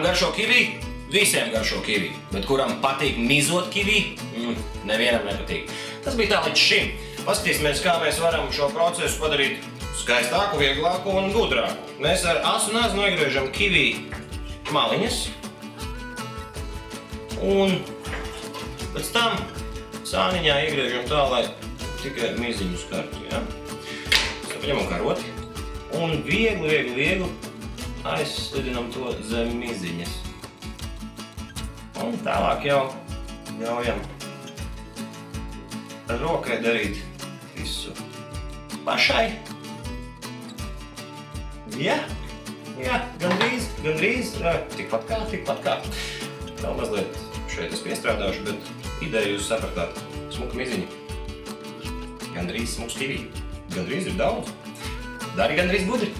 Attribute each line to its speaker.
Speaker 1: garšo kivī? Visiem garšo kivī. Bet kuram patīk mizot kivī? Nevienam nepatīk. Tas bija tā līdz šim. Paskatīsimies, kā mēs varam šo procesu padarīt skaistāku, vieglāku un gudrāku. Mēs ar asu nazu nogriežam kivī maliņas. Un pēc tam sāniņā iegriežam tā, lai tikai miziņu skartu. Ja? Paņemam karoti un viegli aizslidinam to zem miziņas. Un tālāk jau ļaujam ar rokai darīt visu pašai. Jā, gandrīz, tikpat kā. Vēl mazliet šeit es piestrādāšu, bet ideju jūs sapratāt. Smuka miziņa. Gandrīz smuks kivī. Gandrīz ir daudz. Dari gandrīz gudri.